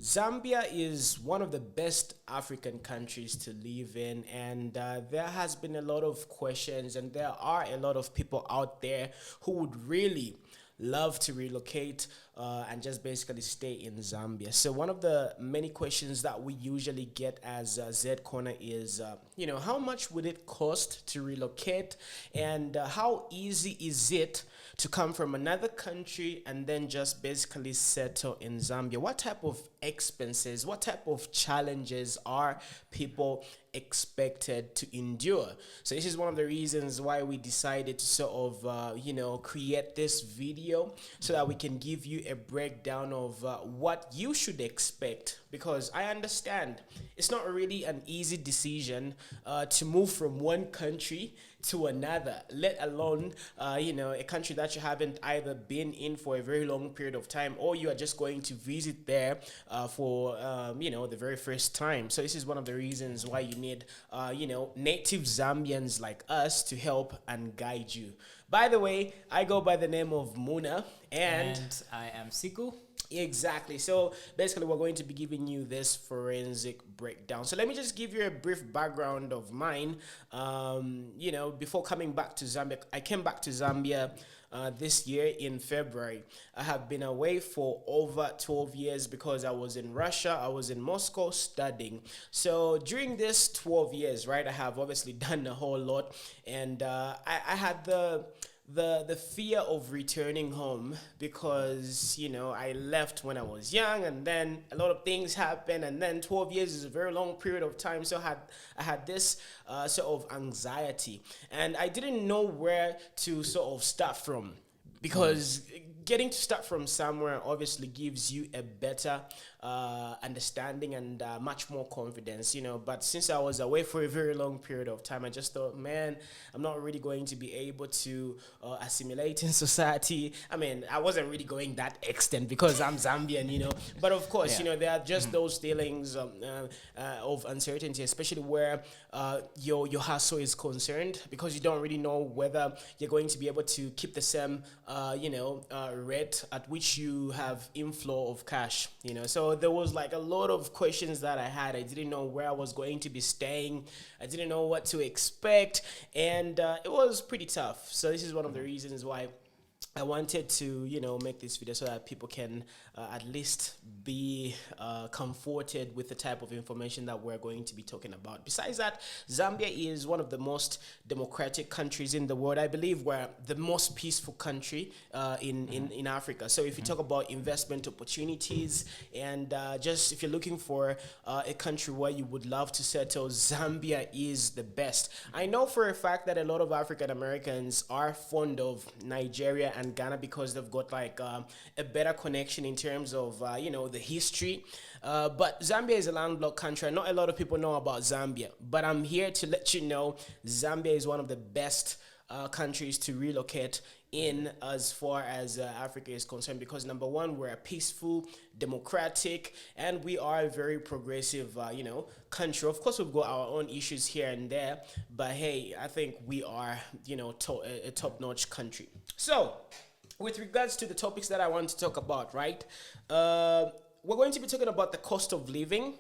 Zambia is one of the best African countries to live in, and there has been a lot of questions, and there are a lot of people out there who would really love to relocate and just basically stay in Zambia. So one of the many questions that we usually get as Z Corner is, how much would it cost to relocate, and how easy is it to come from another country and then just basically settle in Zambia? What type of expenses, what type of challenges are people expected to endure? So this is one of the reasons why we decided to sort of, create this video so that we can give you a breakdown of what you should expect, because I understand it's not really an easy decision to move from one country to another, let alone a country that you haven't either been in for a very long period of time, or you are just going to visit there for the very first time. So this is one of the reasons why you need native Zambians like us to help and guide you. By the way, I go by the name of Muna, and I am Siku. Exactly. So basically, we're going to be giving you this forensic breakdown. So let me just give you a brief background of mine. Before coming back to Zambia, I came back to Zambia this year in February. I have been away for over 12 years because I was in Russia. I was in Moscow studying. So during this 12 years, right, I have obviously done a whole lot, and I had the fear of returning home because I left when I was young, and then a lot of things happened, and then 12 years is a very long period of time. So I had this sort of anxiety, and I didn't know where to sort of start from, because getting to start from somewhere obviously gives you a better understanding and much more confidence, But since I was away for a very long period of time, I just thought, man, I'm not really going to be able to assimilate in society. I mean, I wasn't really going that extent because I'm Zambian, But of course, there are just those feelings of uncertainty, especially where your hustle is concerned, because you don't really know whether you're going to be able to keep the same, rate at which you have inflow of cash, So there was like a lot of questions that I had. I didn't know where I was going to be staying. I didn't know what to expect, and it was pretty tough. So this is one of the reasons why I wanted to, make this video so that people can at least be comforted with the type of information that we're going to be talking about. Besides that, Zambia is one of the most democratic countries in the world. I believe we're the most peaceful country in Africa. So if you talk about investment opportunities, and just if you're looking for a country where you would love to settle, Zambia is the best. I know for a fact that a lot of African Americans are fond of Nigeria and Ghana because they've got like a better connection in terms of the history, but Zambia is a landlocked country. Not a lot of people know about Zambia, but I'm here to let you know Zambia is one of the best countries to relocate in as far as Africa is concerned, because number one, we're a peaceful, democratic, and we are a very progressive country. Of course, we've got our own issues here and there, but hey, I think we are a top-notch country. So with regards to the topics that I want to talk about, right, we're going to be talking about the cost of living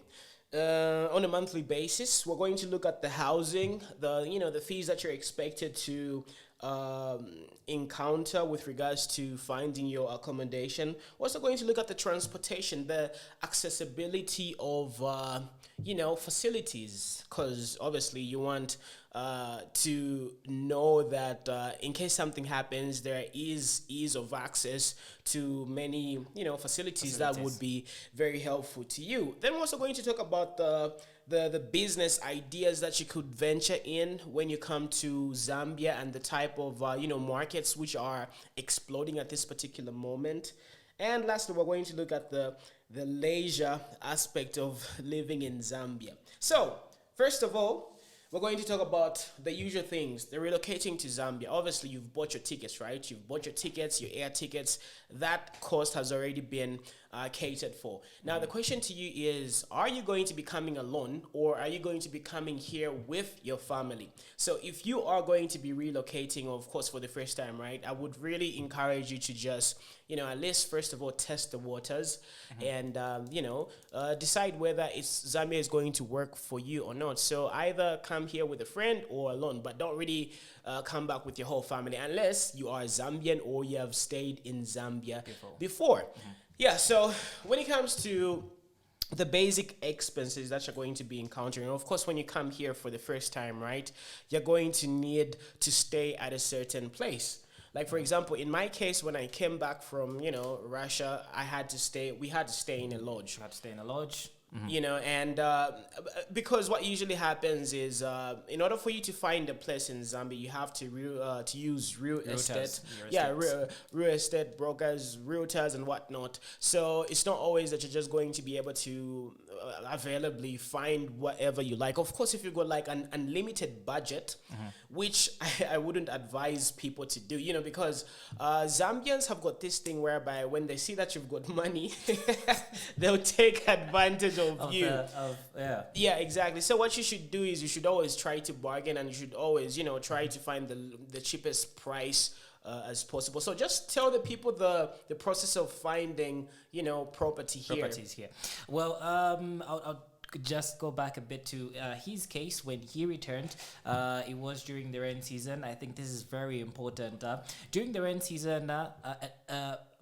on a monthly basis. We're going to look at the housing, the fees that you're expected to encounter with regards to finding your accommodation. We're also going to look at the transportation, the accessibility of facilities, because obviously you want to know that in case something happens, there is ease of access to many facilities that would be very helpful to you. Then we're also going to talk about the business ideas that you could venture in when you come to Zambia, and the type of markets which are exploding at this particular moment. And lastly, we're going to look at the leisure aspect of living in Zambia. So first of all, we're going to talk about the usual things, the relocating to Zambia. Obviously, you've bought your tickets, right? You've bought your tickets, your air tickets. That cost has already been catered for. Now, the question to you is, are you going to be coming alone, or are you going to be coming here with your family? So if you are going to be relocating, of course, for the first time, right, I would really encourage you to just, at least first of all, test the waters and, decide whether Zambia is going to work for you or not. So either come here with a friend or alone, but don't really come back with your whole family unless you are Zambian or you have stayed in Zambia before. Yeah, so when it comes to the basic expenses that you're going to be encountering, of course, when you come here for the first time, right, you're going to need to stay at a certain place. Like, for example, in my case, when I came back from, Russia, we had to stay in a lodge. And because what usually happens is, in order for you to find a place in Zambia, you have to use real estate brokers, realtors, and whatnot. So it's not always that you're just going to be able to availably find whatever you like. Of course, if you've got like an unlimited budget, which I wouldn't advise people to do, because Zambians have got this thing whereby when they see that you've got money, they'll take advantage of you. Yeah, exactly. So what you should do is you should always try to bargain, and you should always, try to find the cheapest price as possible. So just tell the people the process of finding, properties here. Well, I'll just go back a bit to his case. When he returned, it was during the rain season. I think this is very important. During the rain season,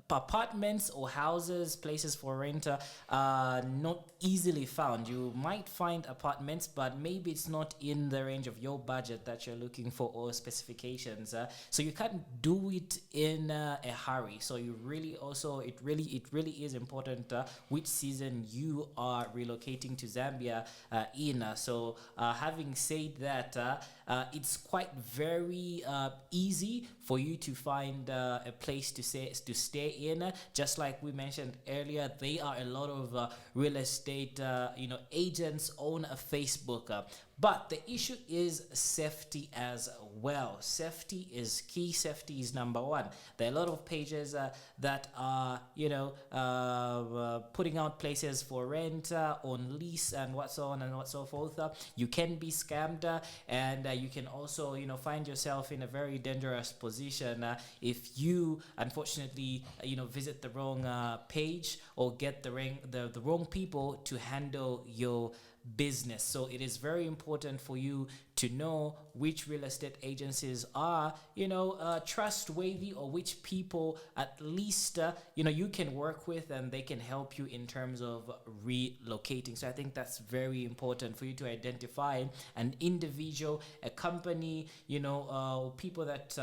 apartments or houses, places for rent are not easily found. You might find apartments, but maybe it's not in the range of your budget that you're looking for or specifications. So you can't do it in a hurry. So it really is important which season you are relocating to Zambia in. So having said that, it's quite very easy for you to find a place to stay in. Just like we mentioned earlier, there are a lot of real estate agents on Facebook. But the issue is safety as well. Safety is key. Safety is number one. There are a lot of pages that are, putting out places for rent, on lease, and what so on and what so forth. You can be scammed, and you can also, find yourself in a very dangerous position if you, unfortunately, visit the wrong page or get the wrong people to handle your business. So it is very important for you to know which real estate agencies are, trustworthy, or which people at least, you can work with and they can help you in terms of relocating. So I think that's very important for you to identify an individual, a company, people that,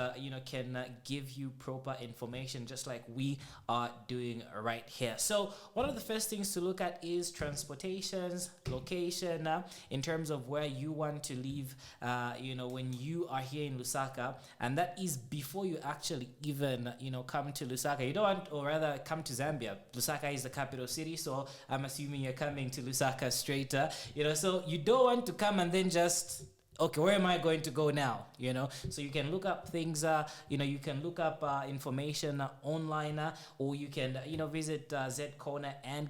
can give you proper information, just like we are doing right here. So one of the first things to look at is transportations, location, in terms of where you want to live, when you are here in Lusaka, and that is before you actually even, come to Lusaka. You don't want, or rather come to Zambia. Lusaka is the capital city, so I'm assuming you're coming to Lusaka straight, so you don't want to come and then just, okay, where am I going to go now? So you can look up things, you can look up information online, or you can, visit Z Corner and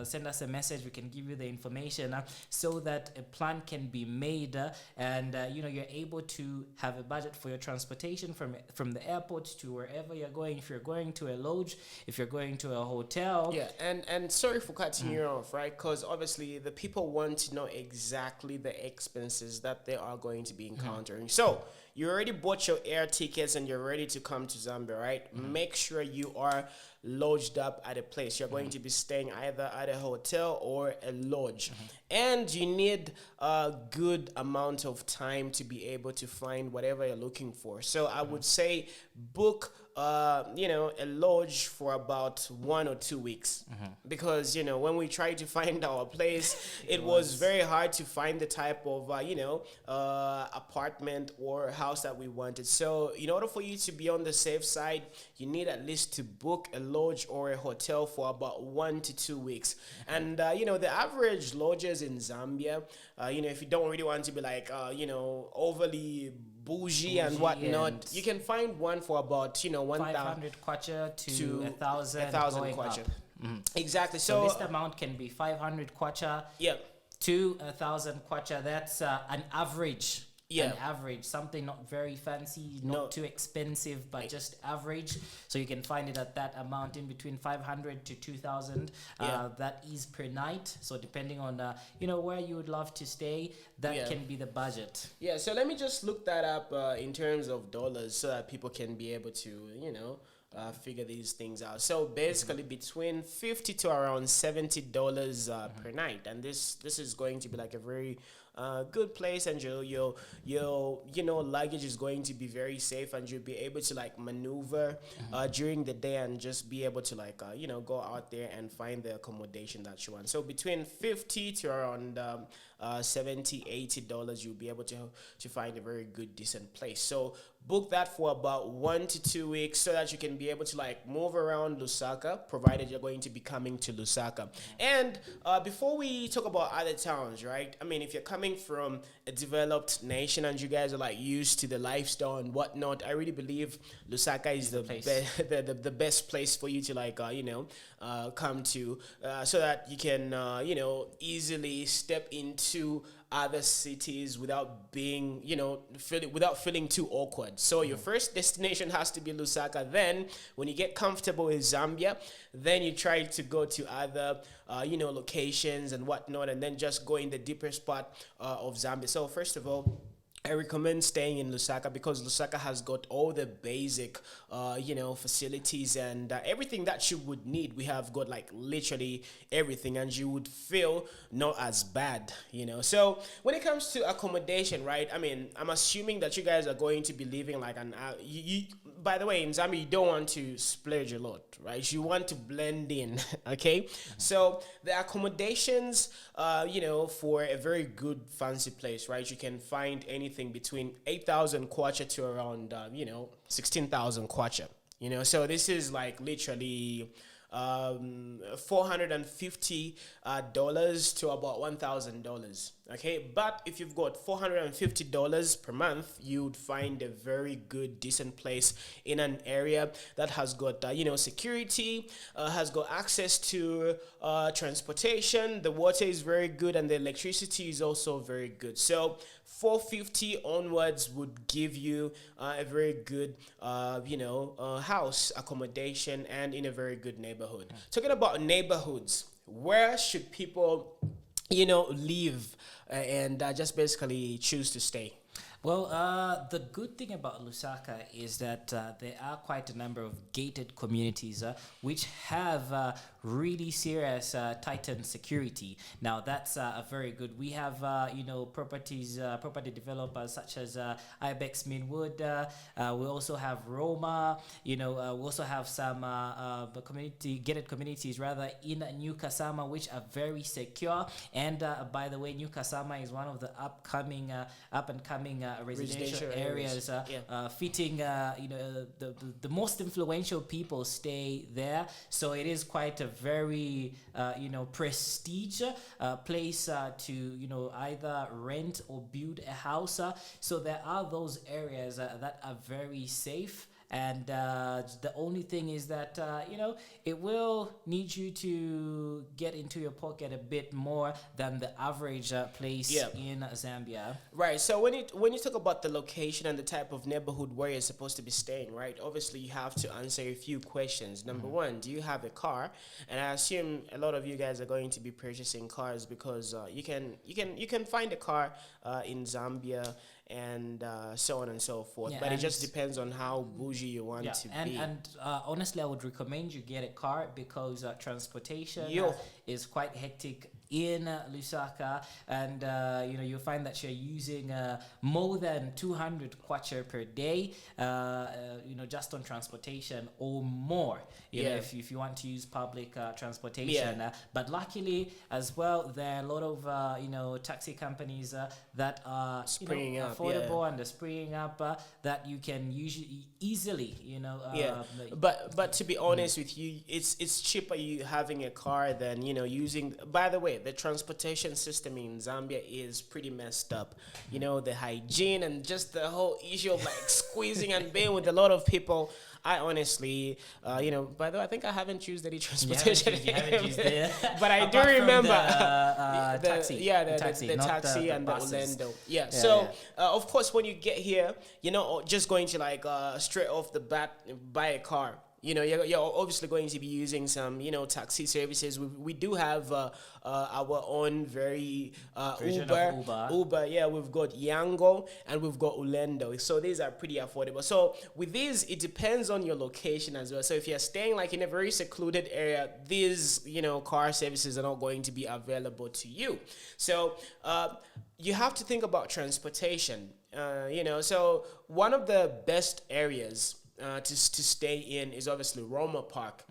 send us a message. We can give you the information so that a plan can be made, and you're able to have a budget for your transportation from the airport to wherever you're going. If you're going to a lodge, if you're going to a hotel. Yeah, and sorry for cutting you off, right? Because obviously the people want to know exactly the expenses that they are going to be encountering. So you already bought your air tickets and you're ready to come to Zambia, right? Make sure you are lodged up at a place. You're going to be staying either at a hotel or a lodge. And you need a good amount of time to be able to find whatever you're looking for. So I would say book a lodge for about 1 or 2 weeks, because when we tried to find our place, it was very hard to find the type of apartment or house that we wanted. So in order for you to be on the safe side, you need at least to book a lodge or a hotel for about 1 to 2 weeks. And the average lodges in Zambia, if you don't really want to be like overly bougie and whatnot, you can find one for about 500 kwacha to 1,000 kwacha. Exactly. So So, this amount can be 500 kwacha yeah. to 1,000 kwacha. That's an average. Yeah. An average, something not very fancy, No. not too expensive, but just average. So you can find it at that amount in between 500 to 2,000. Yeah. That is per night. So depending on where you would love to stay, that Yeah. can be the budget. Yeah, so let me just look that up in terms of dollars so that people can be able to, figure these things out. So basically, between $50 to around $70 per night, and this is going to be like a very good place, and your luggage is going to be very safe, and you'll be able to like maneuver during the day and just be able to like go out there and find the accommodation that you want. So between 50 to around $70-$80, you'll be able to find a very good decent place. So book that for about 1 to 2 weeks so that you can be able to like move around Lusaka, provided you're going to be coming to Lusaka. And before we talk about other towns, right? I mean, if you're coming from a developed nation and you guys are like used to the lifestyle and whatnot, I really believe Lusaka is the best place for you to like come to, so that you can easily step into other cities without being without feeling too awkward. So your first destination has to be Lusaka. Then when you get comfortable with Zambia, then you try to go to other locations and whatnot, and then just go in the deeper spot of Zambia. So first of all, I recommend staying in Lusaka because Lusaka has got all the basic, facilities and everything that you would need. We have got like literally everything, and you would feel not as bad, So when it comes to accommodation, right? I mean, I'm assuming that you guys are going to be living like by the way, in Zambia, you don't want to splurge a lot, right? You want to blend in, okay? So the accommodations, for a very good fancy place, right? You can find anything between 8,000 kwacha to around, 16,000 kwacha, So this is like literally $450 to about $1,000. Okay, but if you've got $450 per month, you'd find a very good, decent place in an area that has got security, has got access to transportation. The water is very good, and the electricity is also very good. So 450 onwards would give you a very good house accommodation and in a very good neighborhood. Talking about neighborhoods, where should people live and just basically choose to stay? Well, the good thing about Lusaka is that there are quite a number of gated communities which have really serious tightened security. Now, that's a very good. We have, property developers such as Ibex Minwood. We also have Roma. We also have some gated communities rather in New Kasama, which are very secure. And by the way, New Kasama is one of the up and coming residential areas fitting the most influential people stay there, so it is quite a very prestige place to either rent or build a house, so there are those areas that are very safe. And the only thing is that it will need you to get into your pocket a bit more than the average place in Zambia. Right. So when you talk about the location and the type of neighborhood where you're supposed to be staying, right? Obviously, you have to answer a few questions. Number one, do you have a car? And I assume a lot of you guys are going to be purchasing cars because you can find a car in Zambia and so on and so forth. But it just depends on how bougie you want to be. And honestly, I would recommend you get a car because transportation is quite hectic in Lusaka, and you'll find that you're using more than 200 kwacha per day, just on transportation or more. If you want to use public transportation. But luckily, as well, there are a lot of taxi companies that are springing up, affordable and they're springing up that you can easily. But to be honest with you, it's cheaper you having a car than using. By the way, the transportation system in Zambia is pretty messed up. The hygiene and just the whole issue of like squeezing and being with a lot of people. I honestly, by the way, I think I haven't used any You transportation. haven't used it. But I do Apart from remember the taxi. Yeah, The taxi, the not taxi the and the buses. Orlando. Yeah. Yeah, So yeah. of course, when you get here, just going to like straight off the bat buy a car. You're obviously going to be using some, taxi services. We do have our own very Version Uber. of Uber. Uber, yeah, we've got Yango and we've got Ulendo. So these are pretty affordable. So with these, it depends on your location as well. So if you're staying like in a very secluded area, these, car services are not going to be available to you. So you have to think about transportation. So one of the best areas to stay in is obviously Roma Park.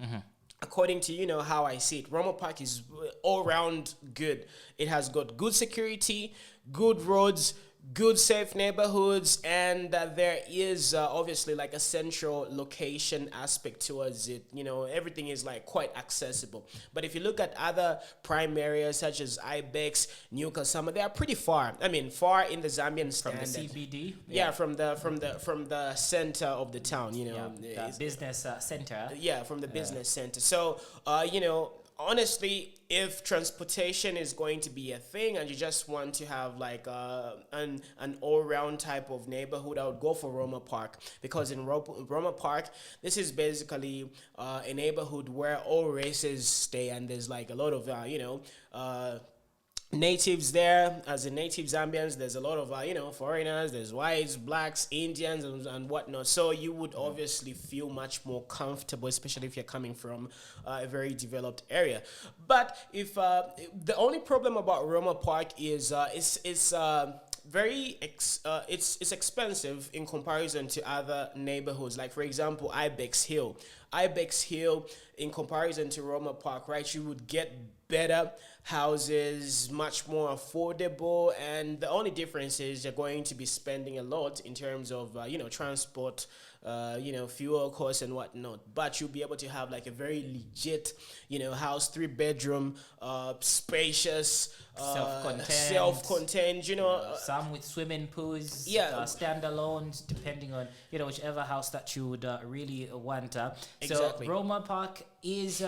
According to how I see it, Roma Park is all round good. It has got good security, good roads, good safe neighborhoods, and there is obviously like a central location aspect towards it. Everything is like quite accessible. But if you look at other prime areas such as Ibex, Newcastle, they are pretty far. I mean, far in the Zambian From standard. the CBD. Yeah, from the center of the town. The business center. Yeah, from the business center. So, honestly, if transportation is going to be a thing and you just want to have like an all-round type of neighborhood, I would go for Roma Park, because in Roma Park, this is basically a neighborhood where all races stay, and there's like a lot of natives there. As in native Zambians, there's a lot of foreigners, there's whites, blacks, Indians, and whatnot. So you would obviously feel much more comfortable, especially if you're coming from a very developed area. But if the only problem about Roma Park is it's expensive in comparison to other neighborhoods. Like for example, Ibex Hill, in comparison to Roma Park, right? You would get better houses, much more affordable, and the only difference is you're going to be spending a lot in terms of transport, fuel costs and whatnot. But you'll be able to have like a very legit house, 3-bedroom, spacious, self-contained, some with swimming pools, standalones, depending on whichever house that you would really want. Exactly. So Roma Park is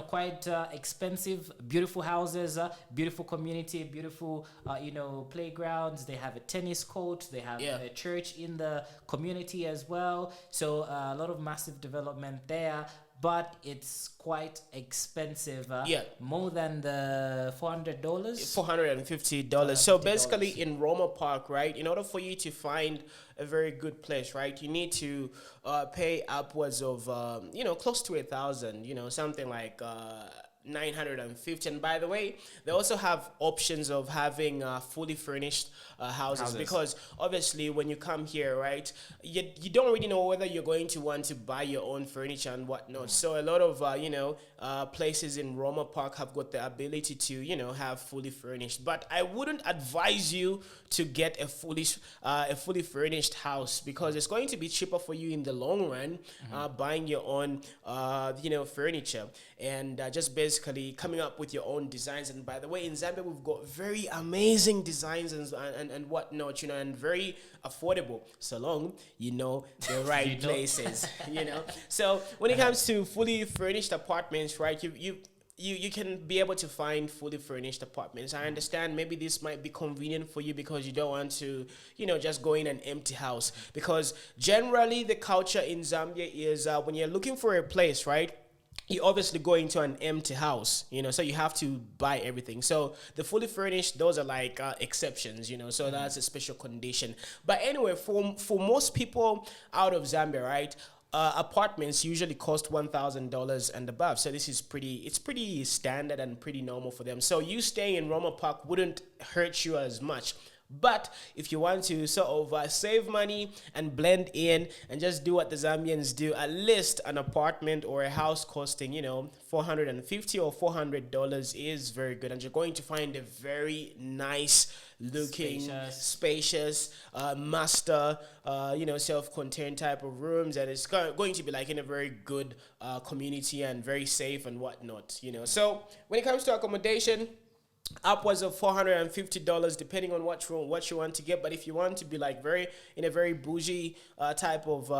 quite expensive. Beautiful houses, beautiful community, beautiful playgrounds. They have a tennis court. They have a church in the community as well. So a lot of massive development there. But it's quite expensive. More than the $400. $450. So basically, in Roma Park, right, in order for you to find a very good place, right, you need to pay upwards of close to 1,000. Something like 950. And by the way, they also have options of having fully furnished houses, because obviously when you come here, right, you don't really know whether you're going to want to buy your own furniture and whatnot. So a lot of places in Roma Park have got the ability to have fully furnished. But I wouldn't advise you to get a fully furnished house, because it's going to be cheaper for you in the long run buying your own furniture and just basically coming up with your own designs. And by the way, in Zambia we've got very amazing designs and whatnot, and very affordable, so long the right places. So when it comes to fully furnished apartments, right, you can be able to find fully furnished apartments. I understand maybe this might be convenient for you because you don't want to, just go in an empty house. Because generally the culture in Zambia is when you're looking for a place, right, you obviously go into an empty house, so you have to buy everything. So the fully furnished, those are like exceptions, so that's a special condition. But anyway, for most people out of Zambia, right, apartments usually cost $1,000 and above. So this is pretty standard and pretty normal for them. So you staying in Roma Park wouldn't hurt you as much. But if you want to sort of save money and blend in and just do what the Zambians do, at least an apartment or a house costing, $450 or $400 is very good. And you're going to find a very nice looking, spacious master, self-contained type of rooms. And it's going to be like in a very good community and very safe and whatnot, So when it comes to accommodation, upwards of $450 depending on what you want to get. But if you want to be like in a very bougie type of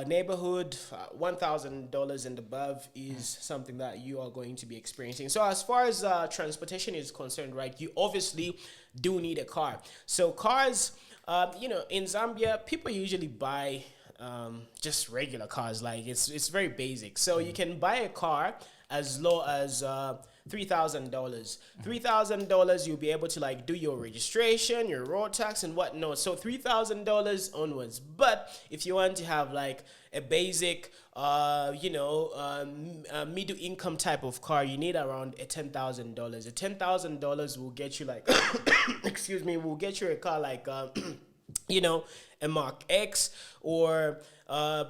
neighborhood, $1,000 and above is something that you are going to be experiencing. So as far as transportation is concerned, right, you obviously do need a car. So cars, in Zambia, people usually buy just regular cars. Like it's very basic. So you can buy a car as low as $3,000. $3,000, you'll be able to like do your registration, your road tax, and whatnot. So $3,000 onwards. But if you want to have like a basic, middle income type of car, you need around a $10,000. A $10,000 will get you like, excuse me, will get you a car like, a Mark X or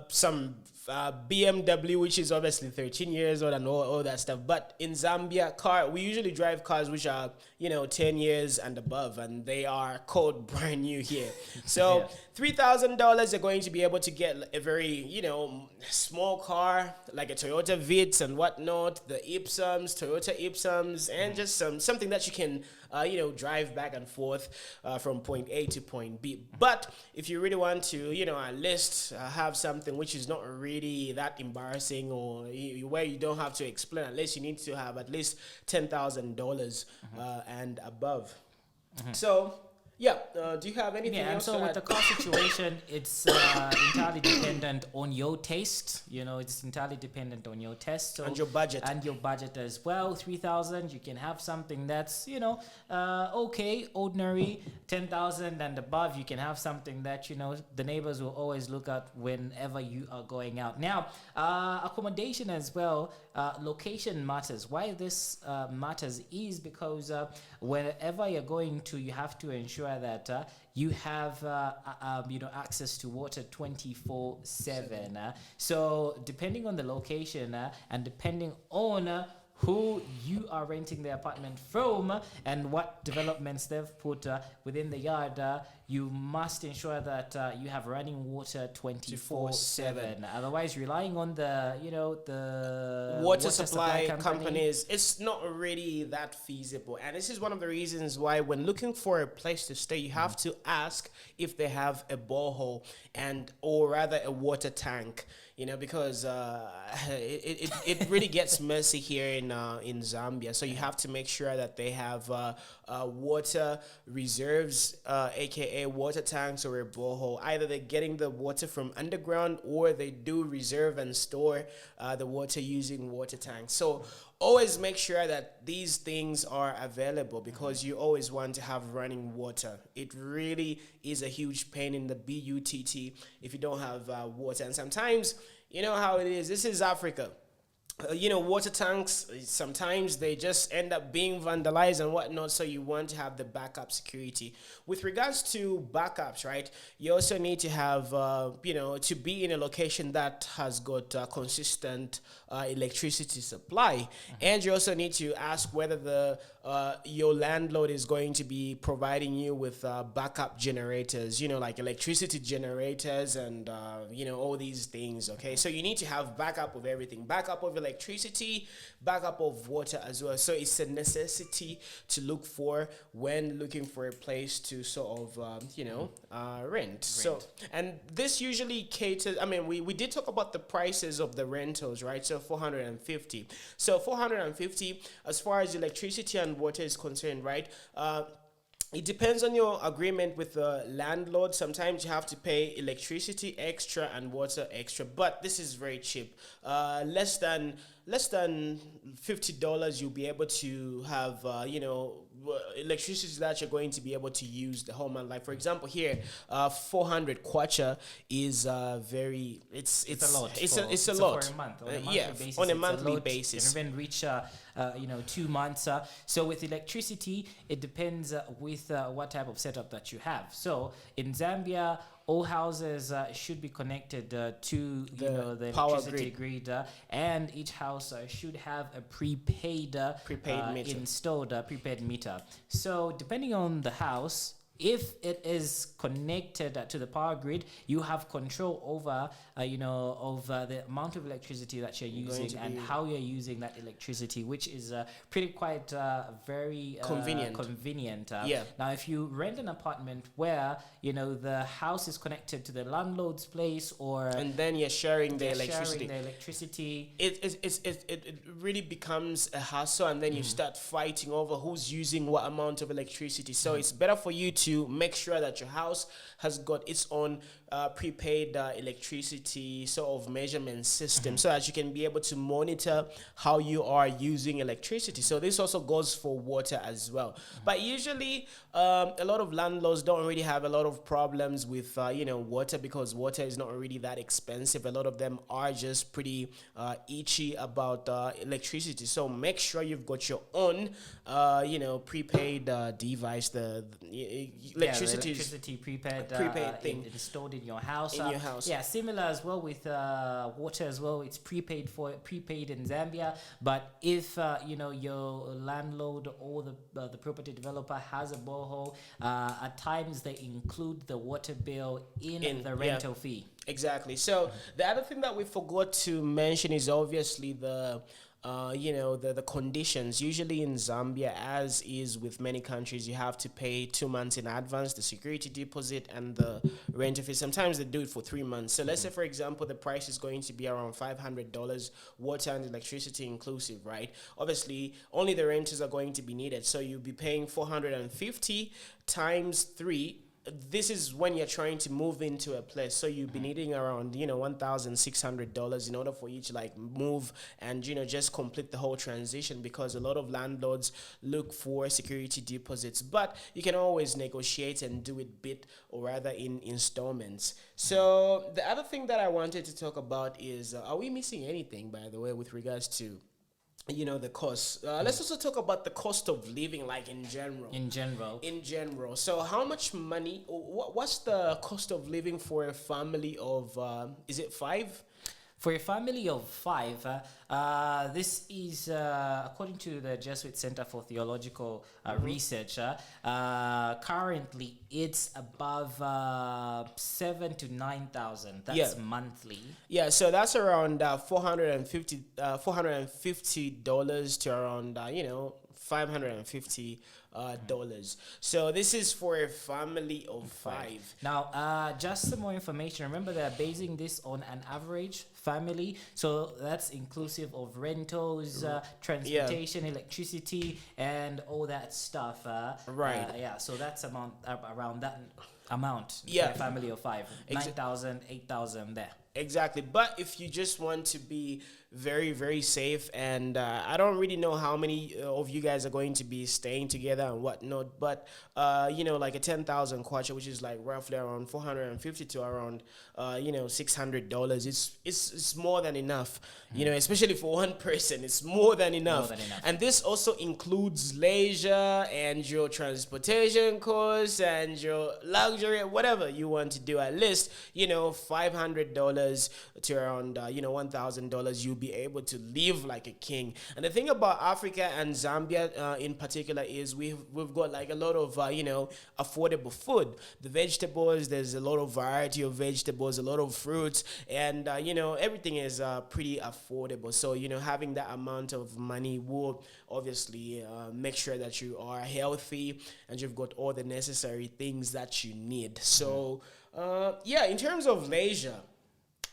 some BMW, which is obviously 13 years old and all that stuff. But in Zambia, we usually drive cars which are 10 years and above, and they are called brand new here. So yeah. $3,000, you're going to be able to get a very small car like a Toyota Vitz and whatnot, the Toyota Ipsums, and just something that you can drive back and forth from point A to point B. But if you really want to at least have something which is not really that embarrassing, or where you don't have to explain, at least you need to have at least $10,000 and above. So yeah, do you have anything else? Yeah, and so with the car situation, it's entirely dependent on your taste. It's entirely dependent on your taste. So, and your budget. And your budget as well. 3,000, you can have something that's, okay, ordinary. 10,000 and above, you can have something that, the neighbors will always look at whenever you are going out. Now, accommodation as well, location matters. Why this matters is because wherever you're going to, you have to ensure that you have access to water 24/7. So depending on the location and depending on who you are renting the apartment from and what developments they've put within the yard, you must ensure that you have running water 24/7. Otherwise, relying on the water supply companies, it's not really that feasible. And this is one of the reasons why, when looking for a place to stay, you have to ask if they have a borehole or rather a water tank. Because it really gets messy here in Zambia. So you have to make sure that they have water reserves, aka water tanks or a borehole. Either they're getting the water from underground, or they do reserve and store the water using water tanks. So always make sure that these things are available, because you always want to have running water. It really is a huge pain in the butt if you don't have water. And sometimes, you know how it is. This is Africa. Water tanks, sometimes they just end up being vandalized and whatnot, so you want to have the backup security. With regards to backups, right, you also need to have, to be in a location that has got consistent electricity supply. And you also need to ask whether your landlord is going to be providing you with backup generators, like electricity generators and, all these things, okay? So you need to have backup of everything, backup of electricity, backup of water as well. So it's a necessity to look for when looking for a place to sort of, rent. So, and this usually caters, we did talk about the prices of the rentals, right? So 450. So 450, as far as electricity and water is concerned, right? It depends on your agreement with the landlord. Sometimes you have to pay electricity extra and water extra, but this is very cheap. Less than $50, you'll be able to have electricity that you're going to be able to use the whole month. Like for example, here 400 kwacha is it's a lot. It's a lot for a month. On a monthly basis. You can even reach 2 months. So with electricity, it depends with what type of setup that you have. So in Zambia, all houses should be connected to the power electricity grid, and each house should have a prepaid meter installed prepaid meter. So depending on the house, if it is connected to the power grid, you have control over, over the amount of electricity that you're using and how you're using that electricity, which is pretty quite very convenient. Now, if you rent an apartment where, the house is connected to the landlord's place, and then you're sharing the electricity, it really becomes a hassle, and then you start fighting over who's using what amount of electricity. So it's better for you to make sure that your house has got its own prepaid electricity sort of measurement system, so that you can be able to monitor how you are using electricity. So this also goes for water as well. But usually a lot of landlords don't really have a lot of problems with water, because water is not really that expensive. A lot of them are just pretty itchy about electricity. So make sure you've got your own prepaid device, the electricity prepaid thing installed in your house. Yeah, similar as well with water as well. It's prepaid in Zambia. But if your landlord or the property developer has a borehole, at times they include the water bill in the rental fee. Exactly. So the other thing that we forgot to mention is obviously the conditions. Usually in Zambia, as is with many countries, you have to pay 2 months in advance, the security deposit and the rent fee. Sometimes they do it for 3 months. So let's say, for example, the price is going to be around $500, water and electricity inclusive, right? Obviously, only the renters are going to be needed. So you'll be paying 450 times 3. This is when you're trying to move into a place, so you'll be needing around $1,600 in order for you to move and just complete the whole transition, because a lot of landlords look for security deposits, but you can always negotiate and do it bit or rather in installments. So the other thing that I wanted to talk about is, are we missing anything, by the way, with regards to the cost? Let's also talk about the cost of living, in general. So how much money, what's the cost of living for a family of is it 5? For a family of 5, this is according to the Jesuit Center for Theological Research. Currently, it's above 7,000 to 9,000. That's monthly. Yeah, so that's around $450 to around $550 dollars. So this is for a family of 5. Now, just some more information. Remember, they're basing this on an average family, so that's inclusive of rentals, transportation, electricity, and all that stuff. Right. So that's around that amount for a family of 5. 9,000, 8,000 there. Exactly. But if you just want to be very, very safe, and I don't really know how many of you guys are going to be staying together and whatnot, but like a 10,000 kwacha, which is like roughly around 450 to around $600, it's more than enough. Especially for one person, it's more than enough. And this also includes leisure and your transportation costs and your luxury, whatever you want to do. At least $500 to around $1,000, you'll be able to live like a king. And the thing about Africa and Zambia in particular is we've got like a lot of affordable food. The vegetables, there's a lot of variety of vegetables, a lot of fruits, and everything is pretty affordable. So having that amount of money will obviously make sure that you are healthy and you've got all the necessary things that you need. So in terms of leisure,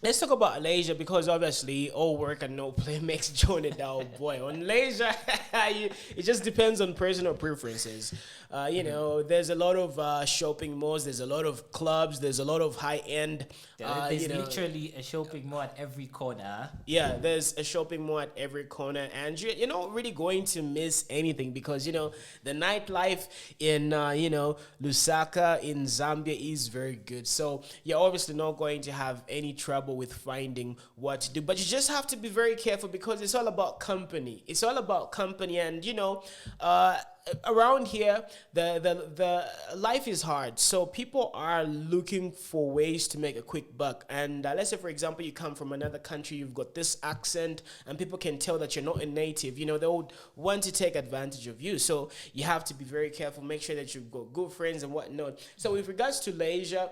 let's talk about leisure, because obviously all work and no play makes Johnny a dull boy. On leisure, it just depends on personal preferences. There's a lot of shopping malls, there's a lot of clubs, there's a lot of high-end. There's literally a shopping mall at every corner. Yeah, there's a shopping mall at every corner, and you're not really going to miss anything, because the nightlife in Lusaka in Zambia is very good. So you're obviously not going to have any trouble with finding what to do, but you just have to be very careful, because it's all about company. And around here, the life is hard, so people are looking for ways to make a quick buck. And let's say, for example, you come from another country, you've got this accent, and people can tell that you're not a native. They would want to take advantage of you. So you have to be very careful. Make sure that you've got good friends and whatnot. So with regards to Malaysia,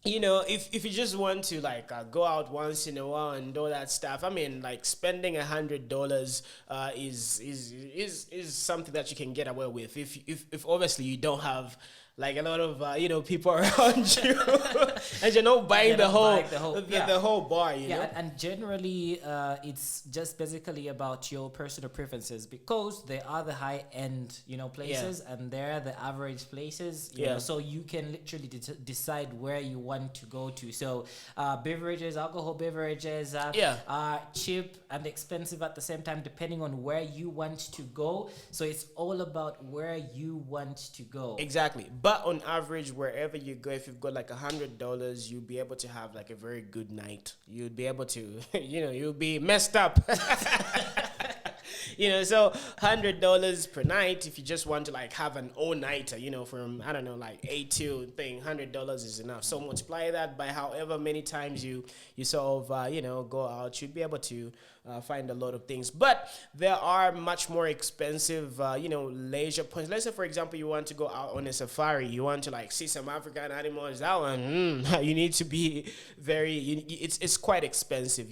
if you just want to like go out once in a while and all that stuff, I mean, like spending $100 is something that you can get away with if obviously you don't have like a lot of people around you, and you're not buying the whole bar. And generally, it's just basically about your personal preferences, because they are the high end places, and they're the average places. You know, so you can literally decide where you want to go to. So alcohol beverages are cheap and expensive at the same time, depending on where you want to go. So it's all about where you want to go. Exactly. But on average, wherever you go, if you've got like $100, you'll be able to have like a very good night. You'll be able to, you'll be messed up. So $100 per night, if you just want to like have an all-nighter, from, I don't know, like 8 till thing, $100 is enough. So multiply that by however many times you sort of, go out, you'd be able to find a lot of things. But there are much more expensive, leisure points. Let's say, for example, you want to go out on a safari. You want to like see some African animals. That one, you need to be it's quite expensive,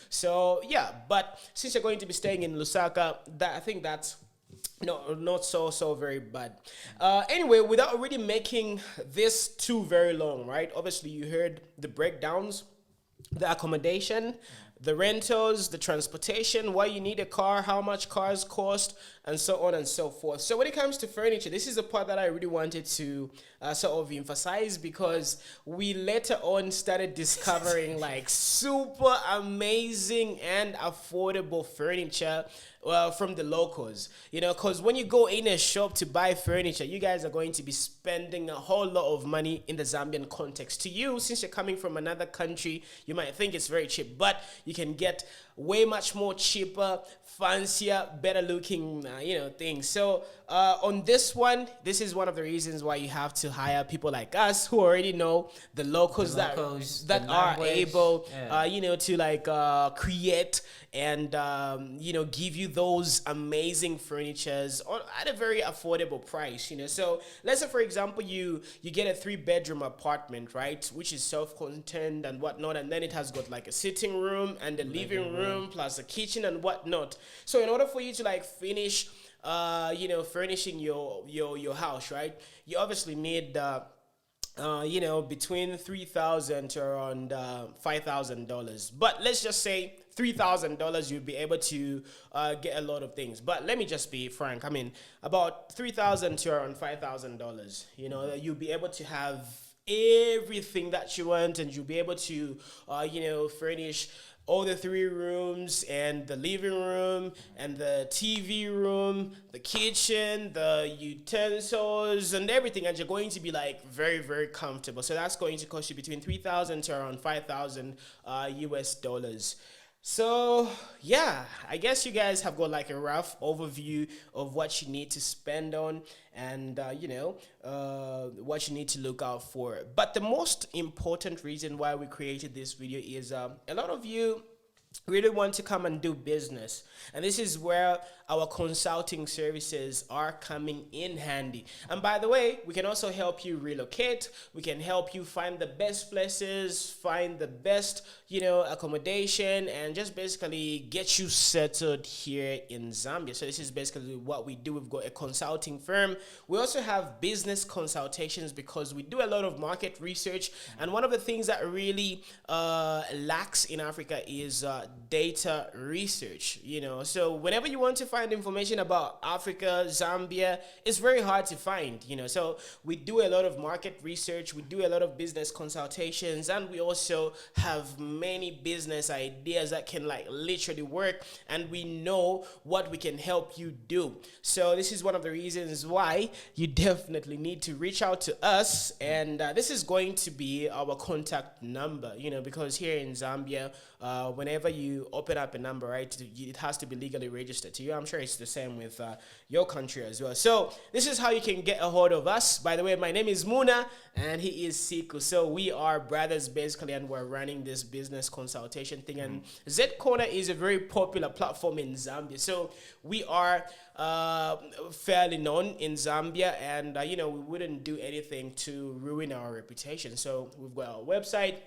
So yeah, but since you're going to be staying in Lusaka, I think that's not so very bad. Anyway, without already making this too very long, right? Obviously, you heard the breakdowns, the accommodation, the rentals, the transportation, why you need a car, how much cars cost, and so on and so forth. So when it comes to furniture, this is the part that I really wanted to sort of emphasize, because we later on started discovering like super amazing and affordable furniture from the locals, because when you go in a shop to buy furniture, you guys are going to be spending a whole lot of money in the Zambian context. To you, since you're coming from another country, you might think it's very cheap, but you can get way much more cheaper, fancier, better looking, things. So on this one, this is one of the reasons why you have to hire people like us who already know the locals that are able, to like create and give you those amazing furnitures at a very affordable price. So let's say, for example, you get a 3-bedroom apartment, right, which is self-contained and whatnot, and then it has got like a sitting room and a living room plus a kitchen and whatnot. So in order for you to like finish furnishing your house, right, you obviously need between $3,000 to around $5,000. But let's just say $3,000, you'll be able to get a lot of things. But let me just be frank. I mean, about $3,000 to around $5,000. You'll be able to have everything that you want, and you'll be able to, furnish all the 3 rooms and the living room and the TV room, the kitchen, the utensils and everything, and you're going to be like very, very comfortable. So that's going to cost you between $3,000 to around $5,000 US dollars. So yeah, I guess you guys have got like a rough overview of what you need to spend on and what you need to look out for. But the most important reason why we created this video is a lot of you really want to come and do business, and this is where our consulting services are coming in handy. And by the way, we can also help you relocate. We can help you find the best places, find the best accommodation, and just basically get you settled here in Zambia. So this is basically what we do. We've got a consulting firm. We also have business consultations, because we do a lot of market research, and one of the things that really lacks in Africa is data research. So whenever you want to find information about Africa, Zambia, it's very hard to find. So we do a lot of market research, we do a lot of business consultations, and we also have many business ideas that can like literally work, and we know what we can help you do. So this is one of the reasons why you definitely need to reach out to us, and this is going to be our contact number, because here in Zambia, whenever you open up a number, right, it has to be legally registered to you. I'm sure it's the same with your country as well. So this is how you can get a hold of us. By the way, my name is Muna and he is Siku. So we are brothers basically, and we're running this business consultation thing. And Z Corner is a very popular platform in Zambia. So we are fairly known in Zambia, and we wouldn't do anything to ruin our reputation. So we've got our website.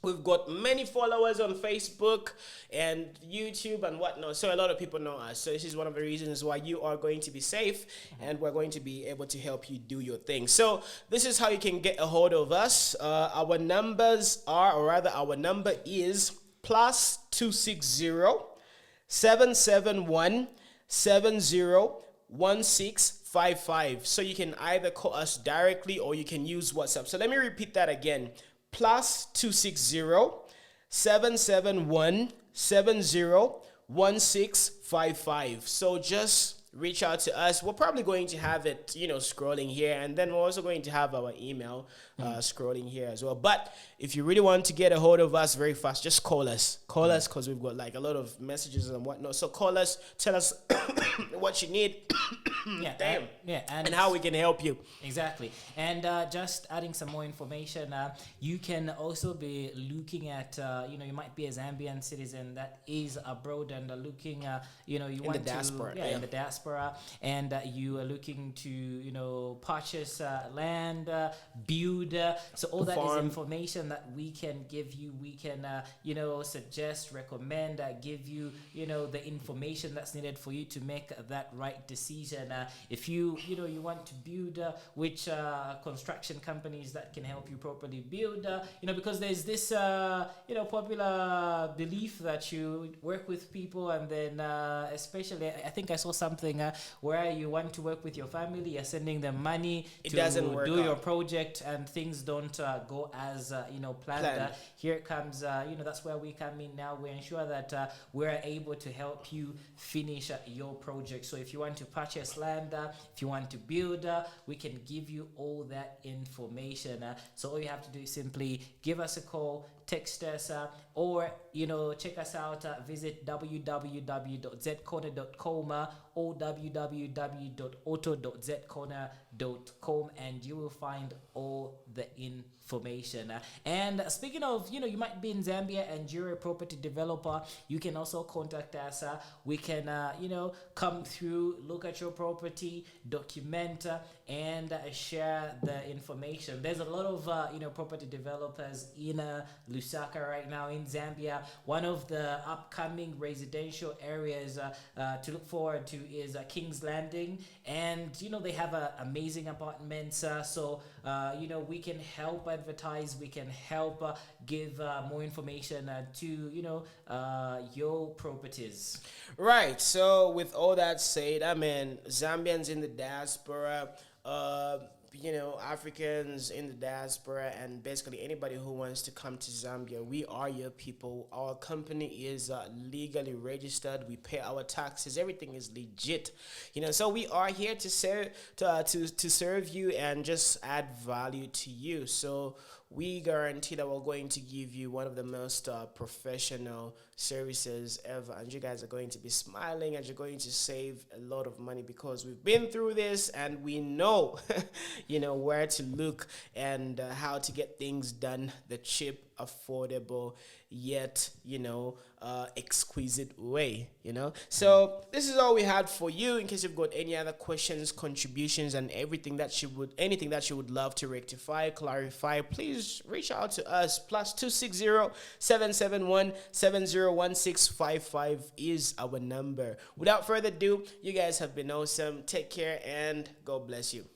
We've got many followers on Facebook and YouTube and whatnot. So a lot of people know us. So this is one of the reasons why you are going to be safe, and we're going to be able to help you do your thing. So this is how you can get a hold of us. Our numbers are, or rather our number is +260 771 701655. So you can either call us directly or you can use WhatsApp. So let me repeat that again. +260 771 701655. So just reach out to us. We're probably going to have it, scrolling here, and then we're also going to have our email scrolling here as well. But if you really want to get a hold of us very fast, just call us. Call us, because we've got like a lot of messages and whatnot. So call us, tell us what you need. And how we can help you. Exactly. And just adding some more information, you can also be looking at, you might be a Zambian citizen that is abroad and looking, you want the diaspora, in the diaspora, and you are looking to, purchase land, build. So all that is information that we can give you. We can, suggest, recommend, give you, the information that's needed for you to make that right decision. If you want to build, which construction companies that can help you properly build, because there's this, popular belief that you work with people, and then especially, I think I saw something where you want to work with your family, you're sending them money to do your project, and things don't go as planned. Here it comes, that's where we come in now. We ensure that we're able to help you finish your project. So if you want to purchase land, if you want to build, we can give you all that information. So all you have to do is simply give us a call, text us, or check us out. Visit www.zcorner.com or www.auto.zcorner.com, and you will find all the information. And speaking of, you might be in Zambia and you're a property developer, you can also contact us. We can, come through, look at your property, document, and share the information. There's a lot of, property developers in Lusaka right now in Zambia. One of the upcoming residential areas to look forward to is King's Landing, and they have amazing apartments. So we can help advertise, we can help give more information to your properties. Right. So with all that said, Zambians in the diaspora, Africans in the diaspora, and basically anybody who wants to come to Zambia, we are your people. Our company is legally registered. We pay our taxes. Everything is legit. So we are here to serve you and just add value to you. So we guarantee that we're going to give you one of the most professional services ever, and you guys are going to be smiling, and you're going to save a lot of money, because we've been through this and we know where to look and how to get things done the cheap, affordable, yet exquisite way. So this is all we had for you. In case you've got any other questions, contributions, and anything that you would love to rectify, clarify, please reach out to us. +260 771 701655 is our number. Without further ado, you guys have been awesome. Take care and God bless you.